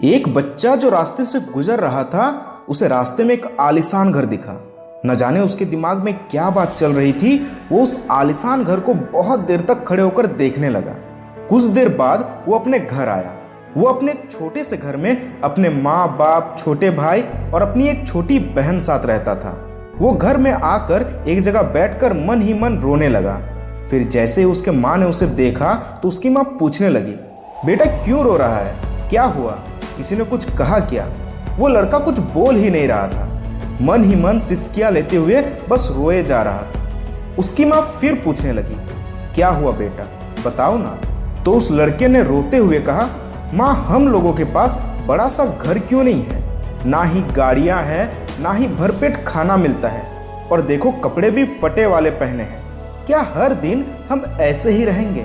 एक बच्चा जो रास्ते से गुजर रहा था, उसे रास्ते में एक आलीशान घर दिखा। न जाने उसके दिमाग में क्या बात चल रही थी। वो उस आलीशान घर को बहुत देर तक खड़े होकर देखने लगा। कुछ देर बाद वो अपने घर आया। वो अपने एक छोटे से घर में अपने माँ बाप, छोटे भाई और अपनी एक छोटी बहन साथ रहता था। वो घर में आकर एक जगह बैठकर मन ही मन रोने लगा। फिर जैसे ही उसके माँ ने उसे देखा तो उसकी माँ पूछने लगी, बेटा क्यों रो रहा है, क्या हुआ, किसी ने कुछ कहा क्या? वो लड़का कुछ बोल ही नहीं रहा था, मन ही मन सिसकियां लेते हुए बस रोए जा रहा था। उसकी माँ फिर पूछने लगी, क्या हुआ बेटा, बताओ ना। तो उस लड़के ने रोते हुए कहा, माँ हम लोगों के पास बड़ा सा घर क्यों नहीं है, ना ही गाड़ियां हैं, ना ही भरपेट खाना मिलता है, और देखो कपड़े भी फटे वाले पहने हैं। क्या हर दिन हम ऐसे ही रहेंगे?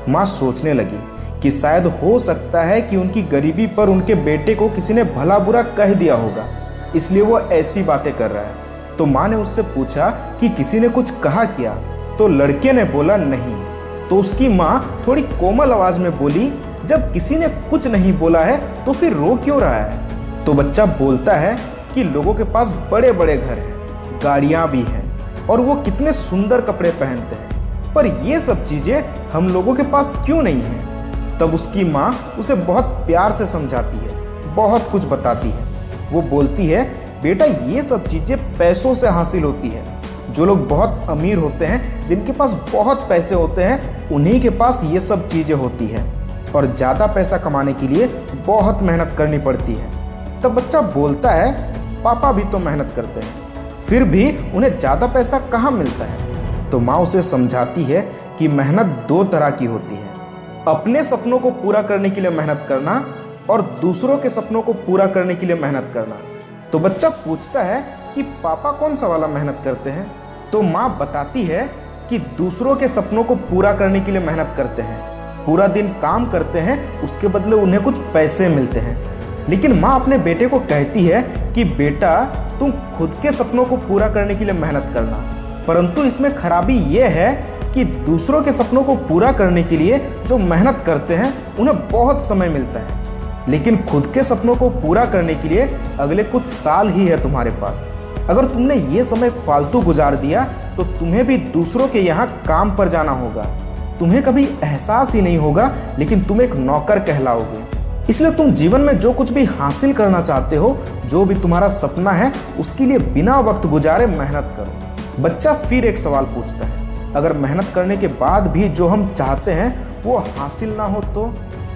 माँ सोचने लगी कि शायद हो सकता है कि उनकी गरीबी पर उनके बेटे को किसी ने भला बुरा कह दिया होगा, इसलिए वो ऐसी बातें कर रहा है। तो माँ ने उससे पूछा कि किसी ने कुछ कहा क्या? तो लड़के ने बोला नहीं। तो उसकी माँ थोड़ी कोमल आवाज में बोली, जब किसी ने कुछ नहीं बोला है तो फिर रो क्यों रहा है? तो बच्चा बोलता है कि लोगों के पास बड़े बड़े घर हैं, गाड़ियां भी हैं और वो कितने सुंदर कपड़े पहनते हैं, पर ये सब चीजें हम लोगों के पास क्यों नहीं है? तब उसकी माँ उसे बहुत प्यार से समझाती है, बहुत कुछ बताती है। वो बोलती है, बेटा ये सब चीजें पैसों से हासिल होती है। जो लोग बहुत अमीर होते हैं, जिनके पास बहुत पैसे होते हैं, उन्हीं के पास ये सब चीजें होती है, और ज़्यादा पैसा कमाने के लिए बहुत मेहनत करनी पड़ती है। तब बच्चा बोलता है, पापा भी तो मेहनत करते हैं, फिर भी उन्हें ज़्यादा पैसा कहाँ मिलता है? तो माँ उसे समझाती है कि मेहनत दो तरह की होती है, अपने सपनों को पूरा करने के लिए मेहनत करना और दूसरों के सपनों को पूरा करने के लिए मेहनत करना। तो बच्चा पूछता है कि पापा कौन सा वाला मेहनत करते हैं? तो माँ बताती है कि दूसरों के सपनों को पूरा करने के लिए मेहनत करते हैं, पूरा दिन काम करते हैं, उसके बदले उन्हें कुछ पैसे मिलते हैं। लेकिन माँ अपने बेटे को कहती है कि बेटा तुम खुद के सपनों को पूरा करने के लिए मेहनत करना, परंतु इसमें खराबी ये है कि दूसरों के सपनों को पूरा करने के लिए जो मेहनत करते हैं उन्हें बहुत समय मिलता है, लेकिन खुद के सपनों को पूरा करने के लिए अगले कुछ साल ही है तुम्हारे पास। अगर तुमने ये समय फालतू गुजार दिया तो तुम्हें भी दूसरों के यहाँ काम पर जाना होगा। तुम्हें कभी एहसास ही नहीं होगा, लेकिन तुम एक नौकर कहलाओगे। इसलिए तुम जीवन में जो कुछ भी हासिल करना चाहते हो, जो भी तुम्हारा सपना है, उसके लिए बिना वक्त गुजारे मेहनत करो। बच्चा फिर एक सवाल पूछता है, अगर मेहनत करने के बाद भी जो हम चाहते हैं वो हासिल ना हो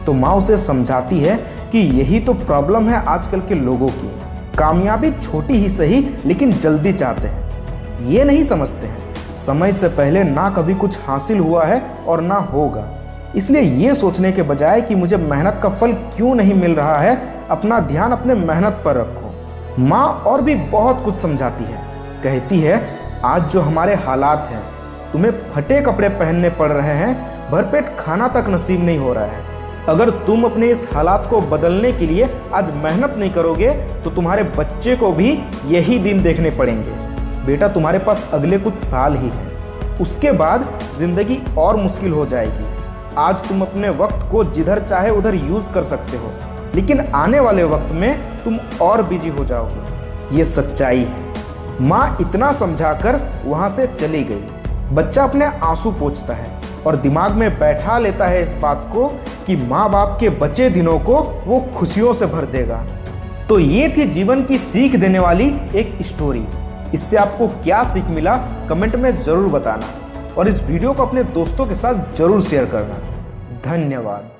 तो माँ उसे समझाती है कि यही तो प्रॉब्लम है आजकल के लोगों की। कामयाबी छोटी ही सही, लेकिन जल्दी चाहते हैं। ये नहीं समझते हैं समय से पहले ना कभी कुछ हासिल हुआ है और ना होगा। इसलिए ये सोचने के बजाय कि मुझे मेहनत का फल क्यों नहीं मिल रहा है, अपना ध्यान अपने मेहनत पर रखो। माँ और भी बहुत कुछ समझाती है, कहती है, आज जो हमारे हालात हैं, तुम्हें फटे कपड़े पहनने पड़ रहे हैं, भरपेट खाना तक नसीब नहीं हो रहा है। अगर तुम अपने इस हालात को बदलने के लिए आज मेहनत नहीं करोगे तो तुम्हारे बच्चे को भी यही दिन देखने पड़ेंगे। बेटा तुम्हारे पास अगले कुछ साल ही हैं, उसके बाद जिंदगी और मुश्किल हो जाएगी। आज तुम अपने वक्त को जिधर चाहे उधर यूज कर सकते हो, लेकिन आने वाले वक्त में तुम और बिजी हो जाओगे। ये सच्चाई है। माँ इतना समझाकर वहां से चली गई। बच्चा अपने आंसू पोंछता है और दिमाग में बैठा लेता है इस बात को कि माँ बाप के बचे दिनों को वो खुशियों से भर देगा। तो ये थी जीवन की सीख देने वाली एक स्टोरी। इससे आपको क्या सीख मिला कमेंट में जरूर बताना, और इस वीडियो को अपने दोस्तों के साथ जरूर शेयर करना। धन्यवाद।